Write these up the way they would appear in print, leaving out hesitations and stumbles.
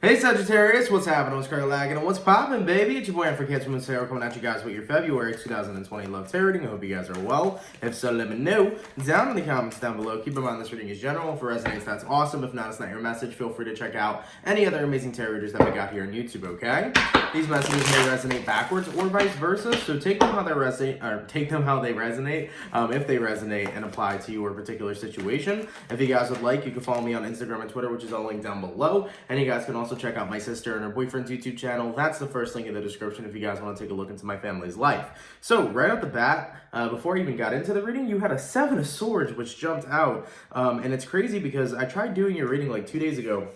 Hey Sagittarius, what's happening? What's lagging? And what's poppin', baby? It's your boy for CancerMoonsTarot coming at you guys with your February 2020 love tarot reading. I hope you guys are well. If so, let me know down in the comments down below. Keep in mind this reading is general. If it resonates, that's awesome. If not, it's not your message. Feel free to check out any other amazing tarot readers that we got here on YouTube, okay? These messages may resonate backwards or vice versa, so take them how they resonate, if they resonate and apply to your particular situation. If you guys would like, you can follow me on Instagram and Twitter, which is all linked down below. And you guys can also check out my sister and her boyfriend's YouTube channel. That's the first link in the description if you guys want to take a look into my family's life. So right off the bat, before I even got into the reading, you had a 7 of Swords, which jumped out. And it's crazy because I tried doing your reading like 2 days ago.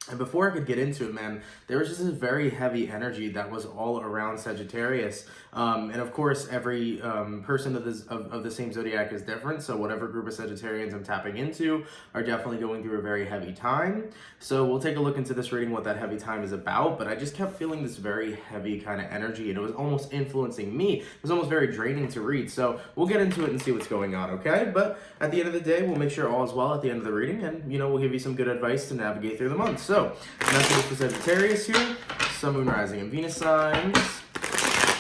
And before I could get into it, man, there was just this very heavy energy that was all around Sagittarius. And of course, every person of the same zodiac is different. So whatever group of Sagittarians I'm tapping into are definitely going through a very heavy time. So we'll take a look into this reading, what that heavy time is about. But I just kept feeling this very heavy kind of energy, and it was almost influencing me. It was almost very draining to read. So we'll get into it and see what's going on, okay? But at the end of the day, we'll make sure all is well at the end of the reading. And, you know, we'll give you some good advice to navigate through the month. So, messages for Sagittarius here, Sun, Moon, Rising, and Venus signs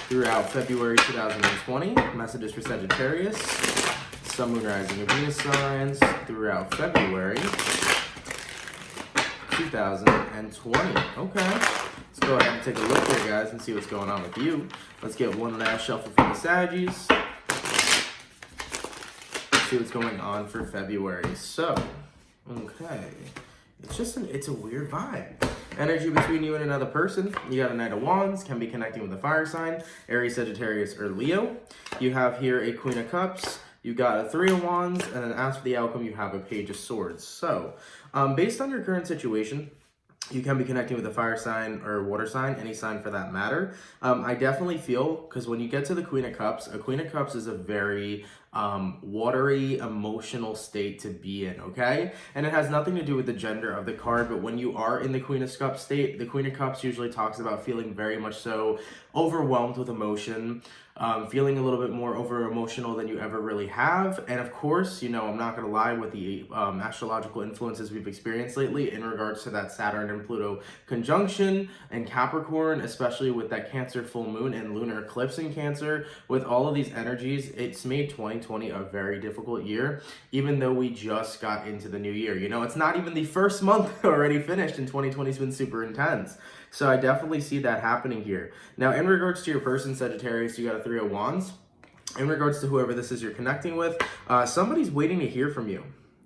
throughout February 2020. Messages for Sagittarius, Sun, Moon, Rising, and Venus signs throughout February 2020. Okay, let's go ahead and take a look here, guys, and see what's going on with you. Let's get one last shuffle from the Saggies. Let's see what's going on for February. So, okay. It's a weird vibe. Energy between you and another person. You got a Knight of Wands, can be connecting with a fire sign, Aries, Sagittarius, or Leo. You have here a Queen of Cups. You got a 3 of Wands, and then as for the outcome, you have a Page of Swords. So, based on your current situation, you can be connecting with a fire sign or water sign, any sign for that matter. I definitely feel, because when you get to the Queen of Cups, a Queen of Cups is a very watery, emotional state to be in, okay? And it has nothing to do with the gender of the card, but when you are in the Queen of Cups state, the Queen of Cups usually talks about feeling very much so overwhelmed with emotion, feeling a little bit more over emotional than you ever really have. And of course, you know, I'm not going to lie, with the astrological influences we've experienced lately in regards to that Saturn and Pluto conjunction and Capricorn, especially with that Cancer full moon and lunar eclipse in Cancer, with all of these energies, it's made 2020 a very difficult year, even though we just got into the new year. You know, it's not even the first month already finished, and 2020 has been super intense. So I definitely see that happening here. Now, in regards to your person, Sagittarius, you got a 3 of Wands. In regards to whoever this is you're connecting with, somebody's waiting to hear from you,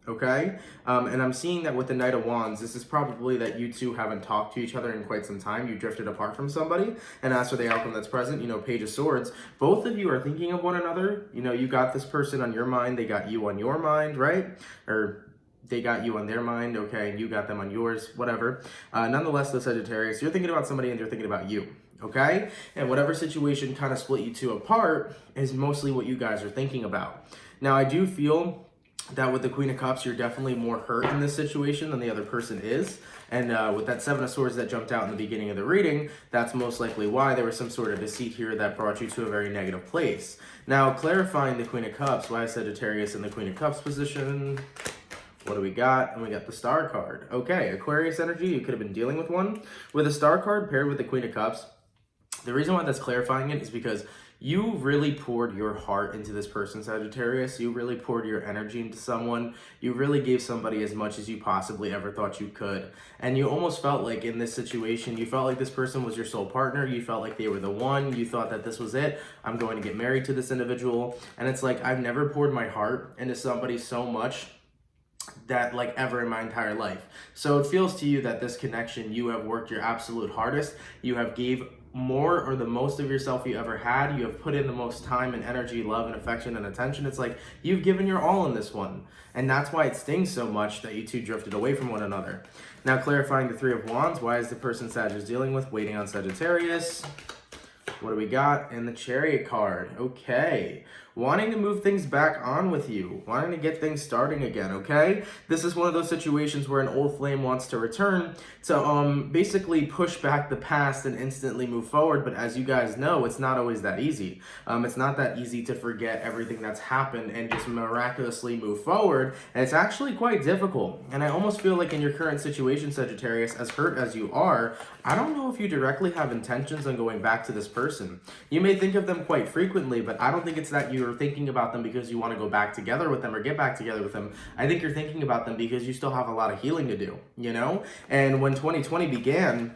okay? And I'm seeing that with the Knight of Wands, this is probably that you two haven't talked to each other in quite some time. You drifted apart from somebody. And as for the outcome that's present, you know, Page of Swords, both of you are thinking of one another. You know, you got this person on your mind, they got you on your mind, right? Or they got you on their mind, okay, and you got them on yours, whatever. Nonetheless, the Sagittarius, you're thinking about somebody and they're thinking about you, okay? And whatever situation kind of split you two apart is mostly what you guys are thinking about. Now, I do feel that with the Queen of Cups, you're definitely more hurt in this situation than the other person is. And with that 7 of Swords that jumped out in the beginning of the reading, that's most likely why there was some sort of deceit here that brought you to a very negative place. Now, clarifying the Queen of Cups, why is Sagittarius in the Queen of Cups position? What do we got? And we got the Star card. Okay, Aquarius energy, you could have been dealing with one. With a Star card paired with the Queen of Cups, the reason why that's clarifying it is because you really poured your heart into this person, Sagittarius. You really poured your energy into someone. You really gave somebody as much as you possibly ever thought you could. And you almost felt like in this situation, you felt like this person was your soul partner. You felt like they were the one. You thought that this was it. I'm going to get married to this individual. And it's like, I've never poured my heart into somebody so much that like ever in my entire life. So it feels to you that this connection, you have worked your absolute hardest. You have gave more or the most of yourself you ever had. You have put in the most time and energy, love and affection and attention. It's like you've given your all in this one. And that's why it stings so much that you two drifted away from one another. Now, clarifying the 3 of Wands, why is the person Sag is dealing with waiting on Sagittarius? What do we got? And the Chariot card. Okay. wanting to move things back on with you, wanting to get things starting again, okay? This is one of those situations where an old flame wants to return to basically push back the past and instantly move forward, but as you guys know, it's not always that easy. It's not that easy to forget everything that's happened and just miraculously move forward, and it's actually quite difficult. And I almost feel like in your current situation, Sagittarius, as hurt as you are, I don't know if you directly have intentions on going back to this person. You may think of them quite frequently, but I don't think it's that you're thinking about them because you want to go back together with them or get back together with them. I think you're thinking about them because you still have a lot of healing to do, you know? And when 2020 began,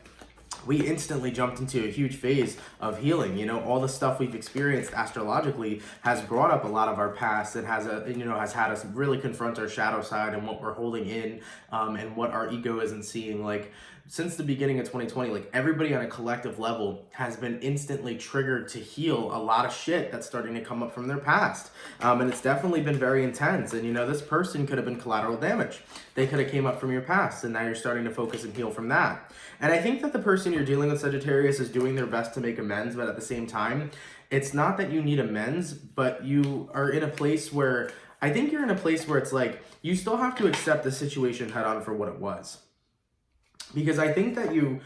we instantly jumped into a huge phase of healing. You know, all the stuff we've experienced astrologically has brought up a lot of our past. It has has had us really confront our shadow side and what we're holding in, and what our ego isn't seeing. Like, since the beginning of 2020, like, everybody on a collective level has been instantly triggered to heal a lot of shit that's starting to come up from their past. And it's definitely been very intense. And, you know, this person could have been collateral damage. They could have came up from your past, and now you're starting to focus and heal from that. And I think that the person you're dealing with, Sagittarius, is doing their best to make amends, but at the same time, it's not that you need amends, but you are in a place where, I think you're in a place where it's like, you still have to accept the situation head on for what it was. Because I think that you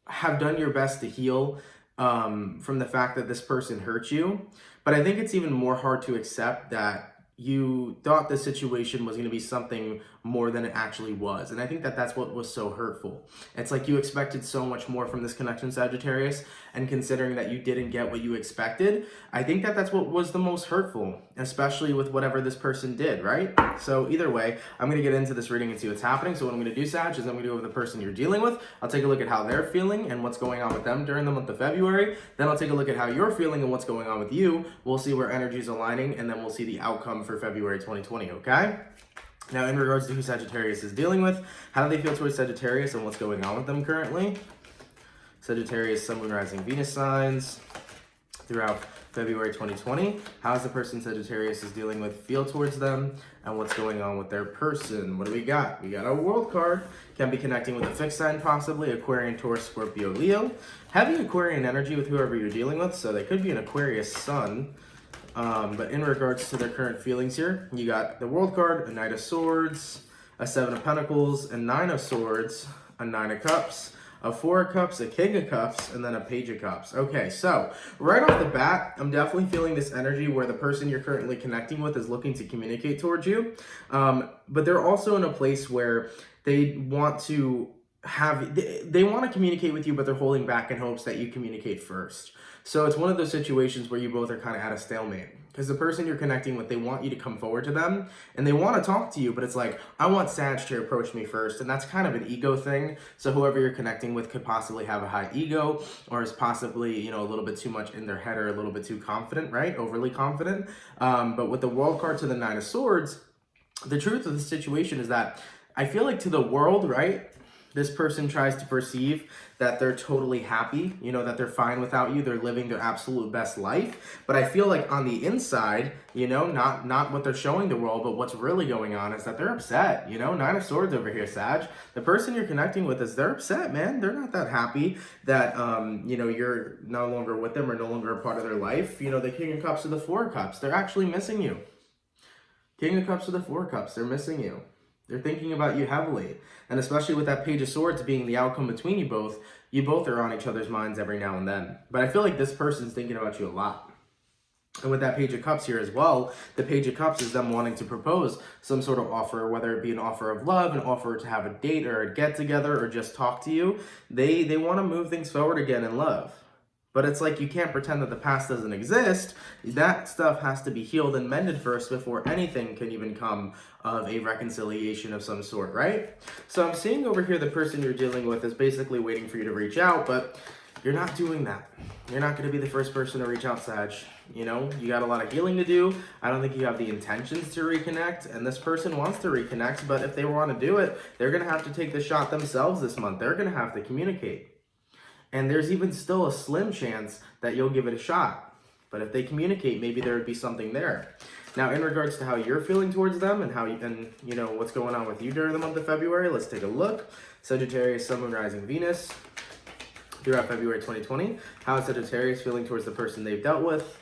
have done your best to heal from the fact that this person hurt you. But I think it's even more hard to accept that you thought the situation was going to be something more than it actually was. And I think that that's what was so hurtful. It's like you expected so much more from this connection, Sagittarius, and considering that you didn't get what you expected, I think that that's what was the most hurtful, especially with whatever this person did, right? So either way, I'm going to get into this reading and see what's happening. So what I'm going to do, Sag, is I'm going to go over the person you're dealing with. I'll take a look at how they're feeling and what's going on with them during the month of February. Then I'll take a look at how you're feeling and what's going on with you. We'll see where energy is aligning, and then we'll see the outcome for February 2020, okay? Now, in regards to who Sagittarius is dealing with, how do they feel towards Sagittarius and what's going on with them currently? Sagittarius, Sun, Moon, Rising, Venus signs throughout February 2020. How is the person Sagittarius is dealing with feel towards them, and what's going on with their person? What do we got? We got a World card. Can be connecting with a fixed sign, possibly Aquarian, Taurus, Scorpio, Leo. Heavy Aquarian energy with whoever you're dealing with, so they could be an Aquarius Sun. But in regards to their current feelings here, you got the World card, a Knight of Swords, a Seven of Pentacles, a Nine of Swords, a Nine of Cups, a Four of Cups, a King of Cups, and then a Page of Cups. Okay, so right off the bat, I'm definitely feeling this energy where the person you're currently connecting with is looking to communicate towards you. But they're also in a place where they want to they want to communicate with you, but they're holding back in hopes that you communicate first. So it's one of those situations where you both are kind of at a stalemate, because the person you're connecting with, they want you to come forward to them and they want to talk to you, but it's like, I want Sag to approach me first. And that's kind of an ego thing. So whoever you're connecting with could possibly have a high ego, or is possibly, you know, a little bit too much in their head, or a little bit too confident, right? Overly confident. But with the World card to the Nine of Swords, the truth of the situation is that I feel like to the world, right, this person tries to perceive that they're totally happy, you know, that they're fine without you, they're living their absolute best life. But I feel like on the inside, you know, not what they're showing the world, but what's really going on is that they're upset, you know. Nine of Swords over here, Sag. The person you're connecting with they're upset, man. They're not that happy that, you know, you're no longer with them or no longer a part of their life. You know, the King of Cups to the Four of Cups, they're actually missing you. King of Cups to the Four of Cups, they're missing you. They're thinking about you heavily. And especially with that Page of Swords being the outcome between you both are on each other's minds every now and then. But I feel like this person's thinking about you a lot. And with that Page of Cups here as well, the Page of Cups is them wanting to propose some sort of offer, whether it be an offer of love, an offer to have a date or a get together, or just talk to you. They want to move things forward again in love. But it's like, you can't pretend that the past doesn't exist. That stuff has to be healed and mended first before anything can even come of a reconciliation of some sort, right? So I'm seeing over here the person you're dealing with is basically waiting for you to reach out, but you're not doing that. You're not going to be the first person to reach out, Sag. You know, you got a lot of healing to do. I don't think you have the intentions to reconnect, and this person wants to reconnect, but if they want to do it, they're going to have to take the shot themselves this month. They're going to have to communicate. And there's even still a slim chance that you'll give it a shot. But if they communicate, maybe there would be something there. Now, in regards to how you're feeling towards them and you know what's going on with you during the month of February, let's take a look. Sagittarius, Sun, Moon, Rising, Venus throughout February 2020. How is Sagittarius feeling towards the person they've dealt with?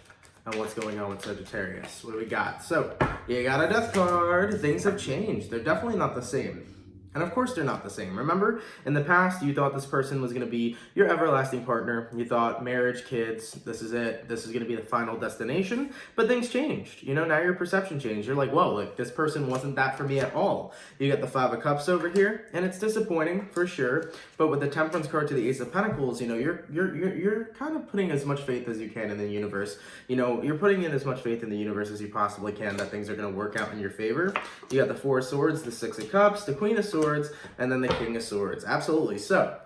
and what's going on with Sagittarius. What do we got? So, you got a death card. Things have changed. They're definitely not the same. And of course they're not the same. Remember, in the past, you thought this person was going to be your everlasting partner. You thought marriage, kids, this is it. This is going to be the final destination. But things changed. You know, now your perception changed. You're like, whoa, like this person wasn't that for me at all. You got the Five of Cups over here, and it's disappointing for sure. But with the Temperance card to the Ace of Pentacles, you know, you're kind of putting as much faith as you can in the universe. You know, you're putting in as much faith in the universe as you possibly can that things are going to work out in your favor. You got the Four of Swords, the Six of Cups, the Queen of Swords, and then the King of Swords. Absolutely. So,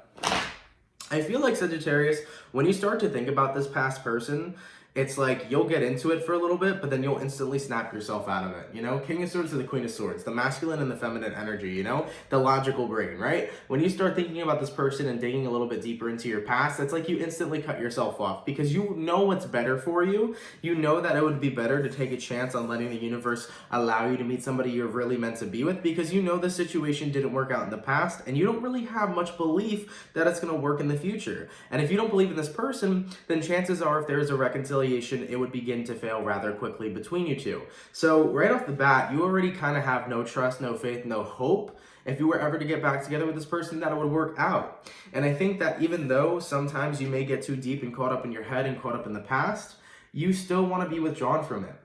I feel like Sagittarius, when you start to think about this past person, it's like you'll get into it for a little bit, but then you'll instantly snap yourself out of it. You know, King of Swords to the Queen of Swords, the masculine and the feminine energy, you know, the logical brain, right? When you start thinking about this person and digging a little bit deeper into your past, it's like you instantly cut yourself off because you know what's better for you. You know that it would be better to take a chance on letting the universe allow you to meet somebody you're really meant to be with because you know the situation didn't work out in the past and you don't really have much belief that it's going to work in the future. And if you don't believe in this person, then chances are if there's a reconciliation, it would begin to fail rather quickly between you two. So right off the bat, you already kind of have no trust, no faith, no hope. If you were ever to get back together with this person, that it would work out. And I think that even though sometimes you may get too deep and caught up in your head and caught up in the past, you still want to be withdrawn from it.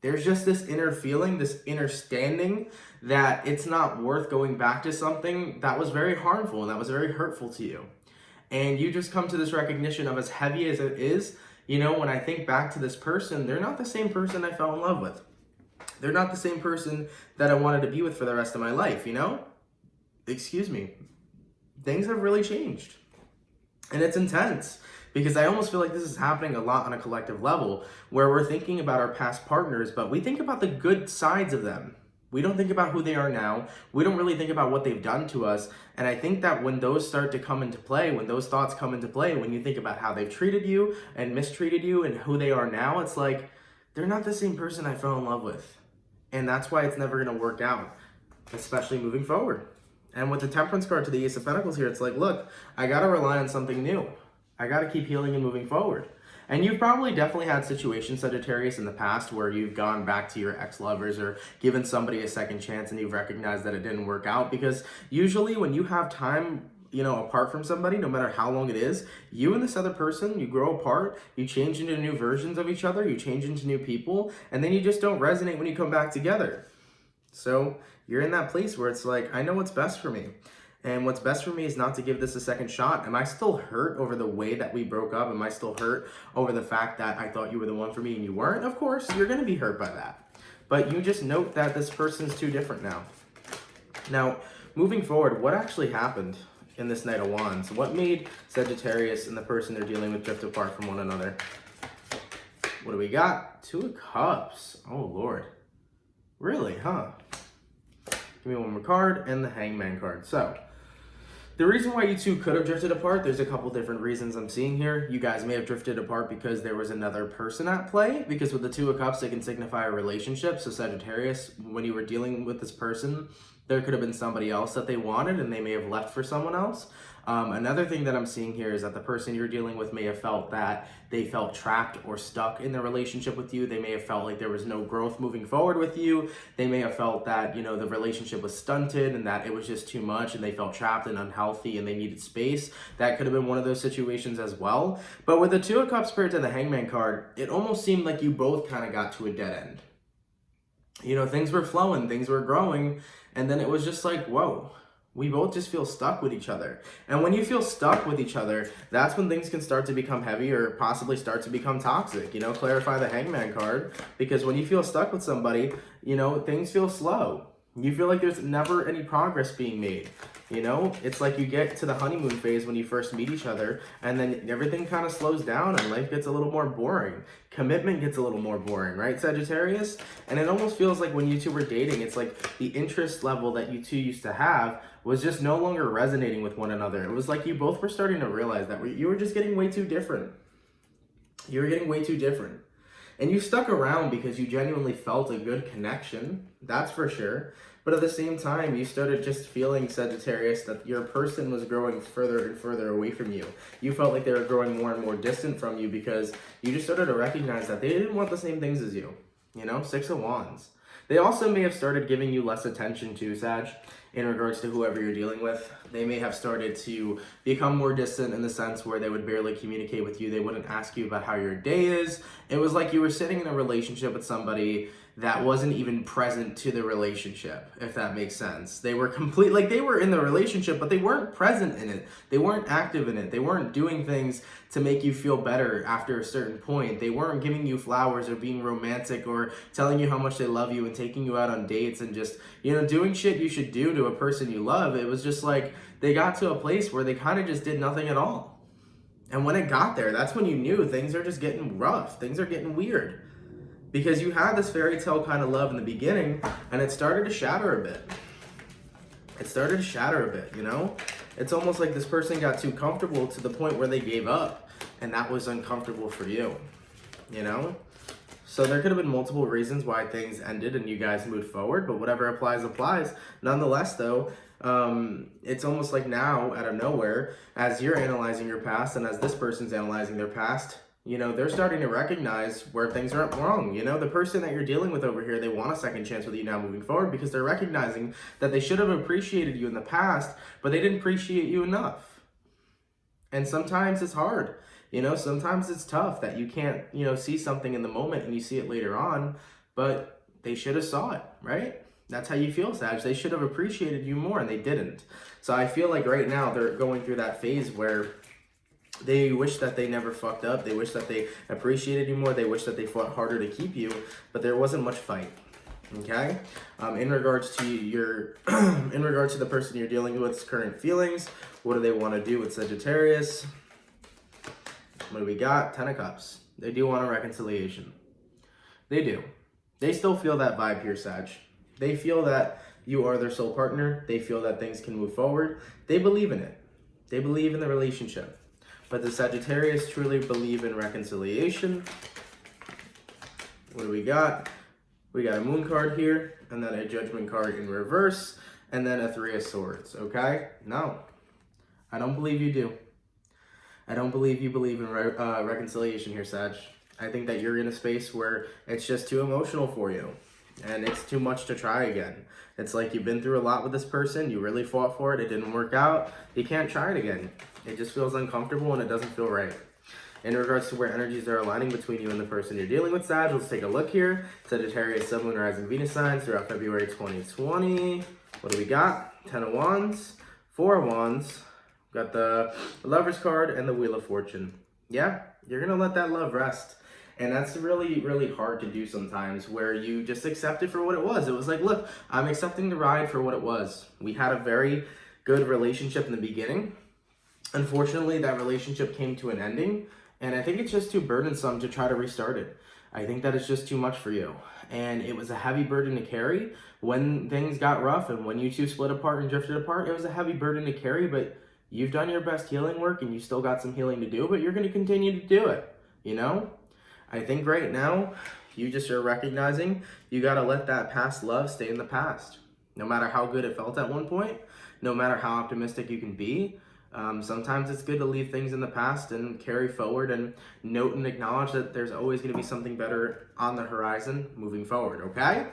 There's just this inner feeling, this inner standing that it's not worth going back to something that was very harmful and that was very hurtful to you. And you just come to this recognition of as heavy as it is, you know, when I think back to this person, they're not the same person I fell in love with. They're not the same person that I wanted to be with for the rest of my life, you know? Excuse me. Things have really changed. And it's intense because I almost feel like this is happening a lot on a collective level where we're thinking about our past partners, but we think about the good sides of them. We don't think about who they are now. We don't really think about what they've done to us. And I think that when those start to come into play, when those thoughts come into play, when you think about how they've treated you and mistreated you and who they are now, it's like, they're not the same person I fell in love with. And that's why it's never going to work out, especially moving forward. And with the Temperance card to the Ace of Pentacles here, it's like, look, I got to rely on something new. I got to keep healing and moving forward. And you've probably definitely had situations, Sagittarius, in the past where you've gone back to your ex-lovers or given somebody a second chance and you've recognized that it didn't work out. Because usually when you have time, you know, apart from somebody, no matter how long it is, you and this other person, you grow apart, you change into new versions of each other, you change into new people, and then you just don't resonate when you come back together. So you're in that place where it's like, I know what's best for me. And what's best for me is not to give this a second shot. Am I still hurt over the way that we broke up? Am I still hurt over the fact that I thought you were the one for me and you weren't? Of course, you're going to be hurt by that. But you just note that this person's too different now. Now, moving forward, what actually happened in this Knight of Wands? What made Sagittarius and the person they're dealing with drift apart from one another? What do we got? Two of Cups. Oh, Lord. Really, huh? Give me one more card and the Hangman card. So, the reason why you two could have drifted apart, there's a couple different reasons I'm seeing here. You guys may have drifted apart because there was another person at play, because with the Two of Cups, it can signify a relationship. So Sagittarius, when you were dealing with this person, there could have been somebody else that they wanted and they may have left for someone else. Another thing that I'm seeing here is that the person you're dealing with may have felt that they felt trapped or stuck in their relationship with you. They may have felt like there was no growth moving forward with you. They may have felt that, you know, the relationship was stunted and that it was just too much and they felt trapped and unhealthy and they needed space. That could have been one of those situations as well. But with the Two of Cups paired to the Hangman card, it almost seemed like you both kind of got to a dead end. You know, things were flowing, things were growing, and then it was just like, whoa. We both just feel stuck with each other. And when you feel stuck with each other, that's when things can start to become heavy or possibly start to become toxic. You know, clarify the Hangman card, because when you feel stuck with somebody, you know, things feel slow. You feel like there's never any progress being made. You know, it's like you get to the honeymoon phase when you first meet each other, and then everything kind of slows down and life gets a little more boring. Commitment gets a little more boring, right, Sagittarius? And it almost feels like when you two were dating, it's like the interest level that you two used to have was just no longer resonating with one another. It was like you both were starting to realize that you were just getting way too different. You were getting way too different. And you stuck around because you genuinely felt a good connection, that's for sure. But at the same time, you started just feeling, Sagittarius, that your person was growing further and further away from you. You felt like they were growing more and more distant from you because you just started to recognize that they didn't want the same things as you. You know, Six of Wands. They also may have started giving you less attention too, Sag, in regards to whoever you're dealing with. They may have started to become more distant in the sense where they would barely communicate with you. They wouldn't ask you about how your day is. It was like you were sitting in a relationship with somebody that wasn't even present to the relationship, if that makes sense. They were like they were in the relationship, but they weren't present in it. They weren't active in it. They weren't doing things to make you feel better after a certain point. They weren't giving you flowers or being romantic or telling you how much they love you and taking you out on dates and just, you know, doing shit you should do to a person you love. It was just like they got to a place where they kind of just did nothing at all. And when it got there, that's when you knew things are just getting rough. Things are getting weird. Because you had this fairy tale kind of love in the beginning, and it started to shatter a bit. It started to shatter a bit, you know? It's almost like this person got too comfortable to the point where they gave up, and that was uncomfortable for you, you know? So there could have been multiple reasons why things ended and you guys moved forward, but whatever applies, applies. Nonetheless, though, it's almost like now, out of nowhere, as you're analyzing your past and as this person's analyzing their past, you know, they're starting to recognize where things are wrong. You know, the person that you're dealing with over here, they want a second chance with you now moving forward because they're recognizing that they should have appreciated you in the past, but they didn't appreciate you enough. And sometimes it's hard. You know, sometimes it's tough that you can't, you know, see something in the moment and you see it later on, but they should have saw it, right? That's how you feel, Sag. They should have appreciated you more and they didn't. So I feel like right now they're going through that phase where they wish that they never fucked up. They wish that they appreciated you more. They wish that they fought harder to keep you, but there wasn't much fight. Okay? In regards to your, in regards to the person you're dealing with's current feelings, what do they want to do with Sagittarius? What do we got? 10 of Cups. They do want a reconciliation. They do. They still feel that vibe here, Sag. They feel that you are their soul partner. They feel that things can move forward. They believe in it. They believe in the relationship. But the Sagittarius truly believe in reconciliation. What do we got? We got a Moon card here, and then a Judgment card in reverse, and then a Three of Swords, okay? No, I don't believe you do. I don't believe you believe in reconciliation here, Sag. I think that you're in a space where it's just too emotional for you, and it's too much to try again. It's like you've been through a lot with this person, you really fought for it, it didn't work out, you can't try it again. It just feels uncomfortable and it doesn't feel right. In regards to where energies are aligning between you and the person you're dealing with, Sag, let's take a look here. Sagittarius, Sun, Moon, Rising, Venus signs throughout February 2020. What do we got? 10 of Wands, 4 of Wands. We've got the Lover's card and the Wheel of Fortune. Yeah, you're going to let that love rest. And that's really, really hard to do sometimes, where you just accept it for what it was. It was like, look, I'm accepting the ride for what it was. We had a very good relationship in the beginning. Unfortunately, that relationship came to an ending, and I think it's just too burdensome to try to restart it. I think that is just too much for you. And it was a heavy burden to carry when things got rough and when you two split apart and drifted apart. It was a heavy burden to carry, but you've done your best healing work and you still got some healing to do, but you're going to continue to do it, you know? I think right now, you just are recognizing you got to let that past love stay in the past. No matter how good it felt at one point, no matter how optimistic you can be, sometimes it's good to leave things in the past and carry forward and note and acknowledge that there's always going to be something better on the horizon moving forward, okay?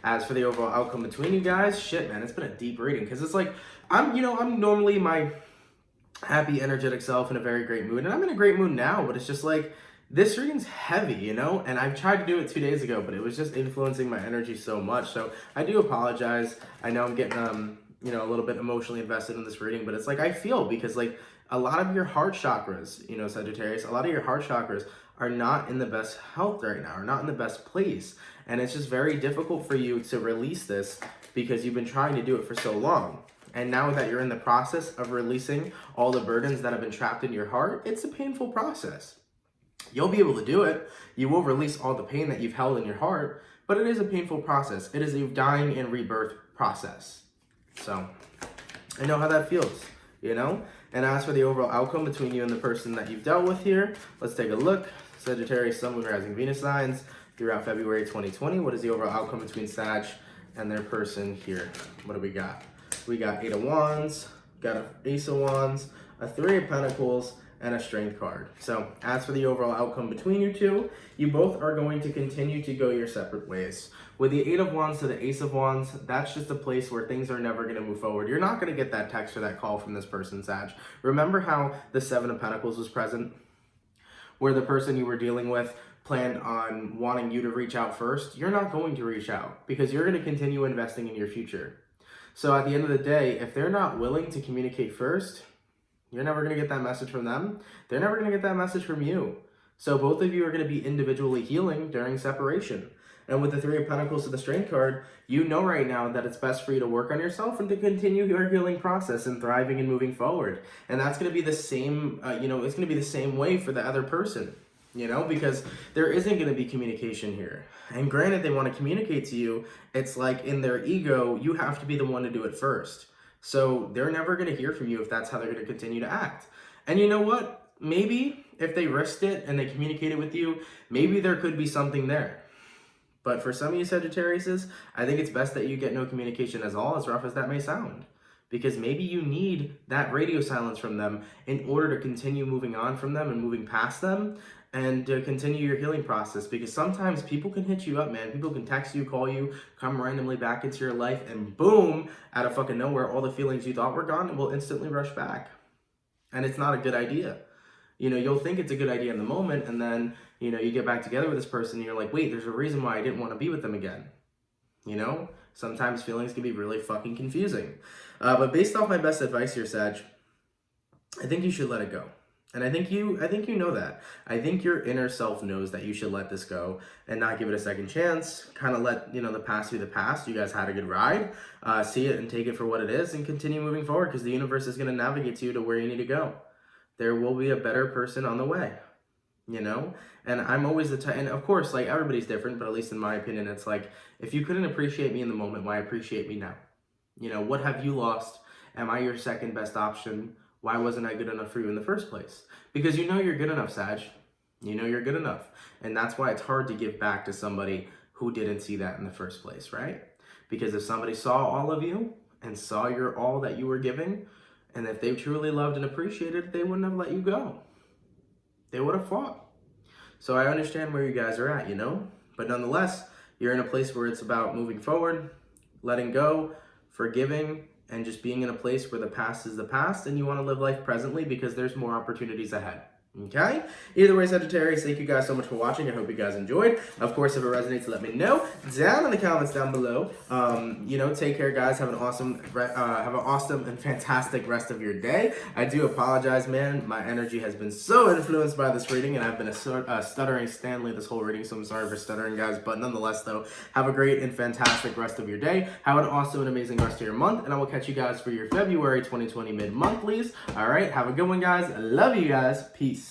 As for the overall outcome between you guys, shit, man, it's been a deep reading because it's like, I'm normally my happy, energetic self in a very great mood, and I'm in a great mood now, but it's just like, this reading's heavy, you know, and I've tried to do it 2 days ago, but it was just influencing my energy so much. So I do apologize. I know I'm getting, a little bit emotionally invested in this reading, but it's like I feel because like a lot of your heart chakras, Sagittarius, a lot of your heart chakras are not in the best health right now, are not in the best place. And it's just very difficult for you to release this because you've been trying to do it for so long. And now that you're in the process of releasing all the burdens that have been trapped in your heart, it's a painful process. You'll be able to do it. You will release all the pain that you've held in your heart, but it is a painful process. It is a dying and rebirth process. So I know how that feels, And as for the overall outcome between you and the person that you've dealt with here, let's take a look. Sagittarius, Sun, Moon, Rising, Venus signs throughout February 2020. What is the overall outcome between Sag and their person here. What do we got? We got 8 of Wands, got an Ace of Wands, a 3 of Pentacles, and a Strength card. So as for the overall outcome between you two, you both are going to continue to go your separate ways. With the 8 of Wands to the Ace of Wands, that's just a place where things are never going to move forward. You're not going to get that text or that call from this person, Sag. Remember how the 7 of Pentacles was present? Where the person you were dealing with planned on wanting you to reach out first? You're not going to reach out because you're going to continue investing in your future. So at the end of the day, if they're not willing to communicate first, you're never going to get that message from them. They're never going to get that message from you. So both of you are going to be individually healing during separation. And with the 3 of Pentacles to the Strength card, you know right now that it's best for you to work on yourself and to continue your healing process and thriving and moving forward. And that's going to be the same, it's going to be the same way for the other person, because there isn't going to be communication here. And granted, they want to communicate to you. It's like in their ego, you have to be the one to do it first. So they're never going to hear from you if that's how they're going to continue to act. And you know what? Maybe if they risked it and they communicated with you, maybe there could be something there. But for some of you Sagittariuses, I think it's best that you get no communication at all, as rough as that may sound. Because maybe you need that radio silence from them in order to continue moving on from them and moving past them and to continue your healing process. Because sometimes people can hit you up, man. People can text you, call you, come randomly back into your life, and boom, out of fucking nowhere, all the feelings you thought were gone will instantly rush back. And it's not a good idea. You'll think it's a good idea in the moment, and then, you get back together with this person, and you're like, wait, there's a reason why I didn't want to be with them again. Sometimes feelings can be really fucking confusing. But based off my best advice here, Sag, I think you should let it go. And I think you know that. I think your inner self knows that you should let this go and not give it a second chance. Kind of let, the past be the past. You guys had a good ride. See it and take it for what it is and continue moving forward because the universe is going to navigate you to where you need to go. There will be a better person on the way, And I'm always the type, and of course, like everybody's different, but at least in my opinion, it's like, if you couldn't appreciate me in the moment, why appreciate me now? What have you lost? Am I your second best option? Why wasn't I good enough for you in the first place? Because you're good enough, Sag. You're good enough. And that's why it's hard to give back to somebody who didn't see that in the first place, right? Because if somebody saw all of you and saw your all that you were giving, and if they truly loved and appreciated, they wouldn't have let you go. They would have fought. So I understand where you guys are at, But nonetheless, you're in a place where it's about moving forward, letting go, forgiving, and just being in a place where the past is the past and you want to live life presently because there's more opportunities ahead. Okay? Either way, Sagittarius, thank you guys so much for watching. I hope you guys enjoyed. Of course, if it resonates, let me know down in the comments down below. Take care, guys. Have an awesome and fantastic rest of your day. I do apologize, man. My energy has been so influenced by this reading, and I've been a stuttering Stanley this whole reading, so I'm sorry for stuttering, guys. But nonetheless, though, have a great and fantastic rest of your day. Have an awesome and amazing rest of your month, and I will catch you guys for your February 2020 mid-monthlies. All right? Have a good one, guys. I love you guys. Peace.